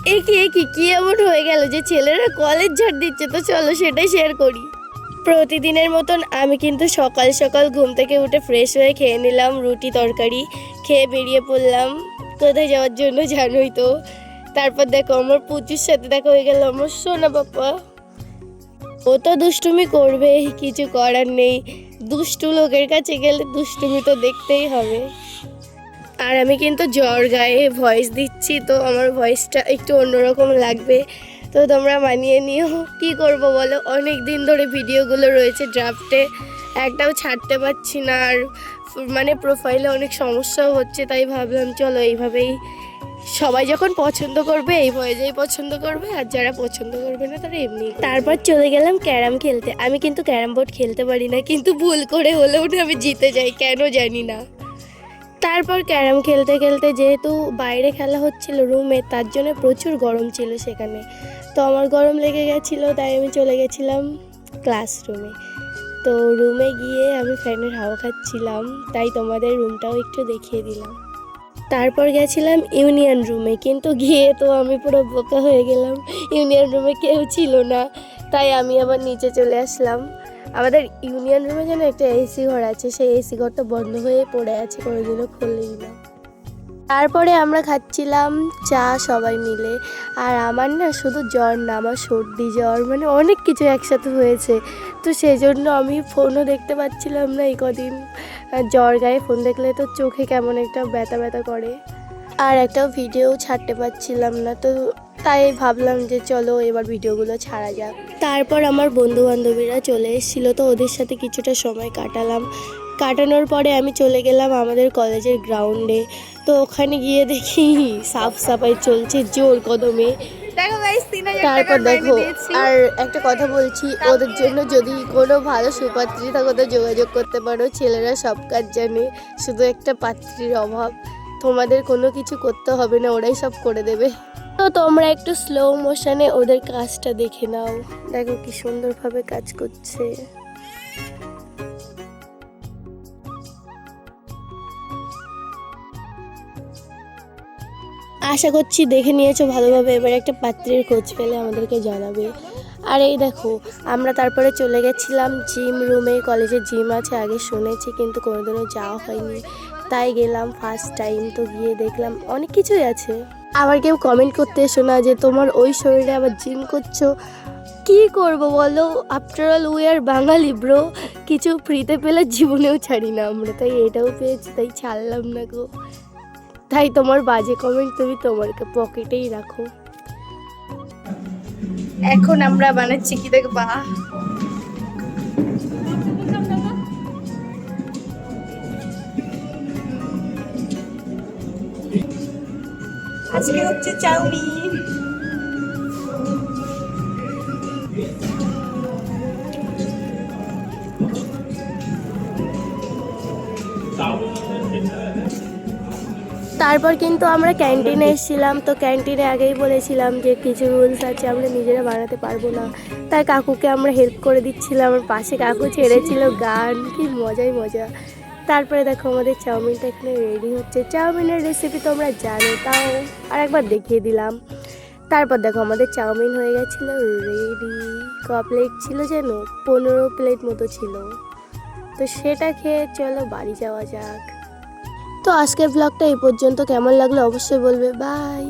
কি এমন হয়ে গেল যে ছেলেরা কলেজ ঝাড় দিচ্ছে? তো চলো সেটাই শেয়ার করি। প্রতিদিনের মতন আমি কিন্তু সকাল সকাল ঘুম থেকে উঠে ফ্রেশ হয়ে খেয়ে নিলাম রুটি তরকারি, খেয়ে বেরিয়ে পড়লাম কোথায় যাওয়ার জন্য জানোই তো। তারপর দেখো আমার পুচুর সাথে দেখা হয়ে গেল, আমার সোনা বাপ্পা। ও তো দুষ্টুমি করবে, কিছু করার নেই, দুষ্টু লোকের কাছে গেলে দুষ্টুমি তো দেখতেই হবে। আর আমি কিন্তু জ্বর গায়ে ভয়েস দিচ্ছি, তো আমার ভয়েসটা একটু অন্যরকম লাগবে, তো তোমরা মানিয়ে নিও। কি করব বলো, অনেক দিন ধরে ভিডিওগুলো রয়েছে ড্রাফটে, একটাও ছাড়তে পারছি না। আর মানে প্রোফাইলে অনেক সমস্যাও হচ্ছে, তাই ভাবলাম চলো এইভাবেই, সবাই যখন পছন্দ করবে এই ভয়েসেই পছন্দ করবে, আর যারা পছন্দ করবে না তারা এমনি। তারপর চলে গেলাম ক্যারাম খেলতে। আমি কিন্তু ক্যারাম বোর্ড খেলতে পারি না, কিন্তু ভুল করে হলেও না আমি জিতে যাই, কেন জানি না। তারপর ক্যারাম খেলতে খেলতে যেহেতু বাইরে খেলা হচ্ছিল রুমে, তার জন্য প্রচুর গরম ছিল সেখানে, তো আমার গরম লেগে গেছিলো, তাই আমি চলে গেছিলাম ক্লাসরুমে। তো রুমে গিয়ে আমি ফ্যানের হাওয়া খাচ্ছিলাম, তাই তোমাদের রুমটাও একটু দেখিয়ে দিলাম। তারপর গেছিলাম ইউনিয়ন রুমে, কিন্তু গিয়ে তো আমি পুরো বোকা হয়ে গেলাম, ইউনিয়ন রুমে কেউ ছিল না, তাই আমি আবার নিচে চলে আসলাম। আমাদের ইউনিয়ন রুমে যেন একটা এসি ঘর আছে, সেই এসি ঘরটা বন্ধ হয়ে পড়ে আছে, কোনোদিনও খোলেই না। তারপরে আমরা খাচ্ছিলাম চা সবাই মিলে। আর আমার না শুধু জ্বর না, আমার সর্দি জ্বর মানে অনেক কিছু একসাথে হয়েছে, তো সেই জন্য আমি ফোনও দেখতে পাচ্ছিলাম না এই কদিন। জ্বর গায়ে ফোন দেখলে তো চোখে কেমন একটা ব্যথা ব্যথা করে, আর একটাও ভিডিও ছাড়তে পারছিলাম না, তো তাই ভাবলাম যে চলো এবার ভিডিওগুলো ছাড়া যাক। তারপর আমার বন্ধু বান্ধবীরা চলে এসেছিলো, তো ওদের সাথে কিছুটা সময় কাটানোর পরে আমি চলে গেলাম আমাদের কলেজের গ্রাউন্ডে। তো ওখানে গিয়ে দেখি সাফ সাফাই চলছে জোর কদমে। তারপর দেখো, আর একটা কথা বলছি, ওদের জন্য যদি কোনো ভালো সুপাত্রী থাকো তো যোগাযোগ করতে পারো, ছেলেরা সব কাজ জানে, শুধু একটা পাত্রীর অভাব। তোমাদের কোনো কিছু করতে হবে না, ওরাই সব করে দেবে। তো তোমরা একটু স্লো মোশনে ওদের কাজটা দেখে নাও, দেখো কি সুন্দরভাবে কাজ করছে। আশা করছি দেখে নিয়েছো ভালোভাবে, এবার একটা পাত্রের খোঁজ পেলে আমাদেরকে জানাবে। আর এই দেখো, আমরা তারপরে চলে গেছিলাম জিম রুমে। কলেজে জিম আছে আগে শুনেছি, কিন্তু কোনোদিনও যাওয়া হয়নি, তাই গেলাম ফার্স্ট টাইম। তো গিয়ে দেখলাম অনেক কিছুই আছে। আবার কেউ কমেন্ট করতে এসো না যে তোমার ওই শরীরে আবার জিম করছো, কি করব বলো, after all we are Bengali bro, কিছু ফ্রিতে পেলে জীবনেও ছাড়ি না আমরা, তাই এটাও পেয়েছি, তাই ছাড়লাম না গো। তাই তোমার বাজে কমেন্ট তুমি তোমার পকেটেই রাখো। এখন আমরা বানাচ্ছি কি দেখবা, আজকে হচ্ছে চাউমিন। তারপর কিন্তু আমরা ক্যান্টিনে এসেছিলাম, তো ক্যান্টিনে আগেই বলেছিলাম যে কিছু রুলস আছে, আমরা নিজেরা বানাতে পারবো না, তাই কাকুকে আমরা হেল্প করে দিচ্ছিলাম। আমার পাশে কাকু ছেড়েছিল গান, কি মজাই মজা। তারপরে দেখো আমাদের চাউমিনটা এখানে রেডি হচ্ছে। চাউমিনের রেসিপি তোমরা জানো, তাও আর একবার দেখিয়ে দিলাম। তারপর দেখো আমাদের চাউমিন হয়ে গেছিলো রেডি। ক প্লেট ছিল যেন, 15 প্লেট মতো ছিল, তো সেটা খেয়ে চলো বাড়ি যাওয়া যাক। তো আজকের ব্লগটা এই পর্যন্ত, কেমন লাগলো অবশ্যই বলবে। বাই।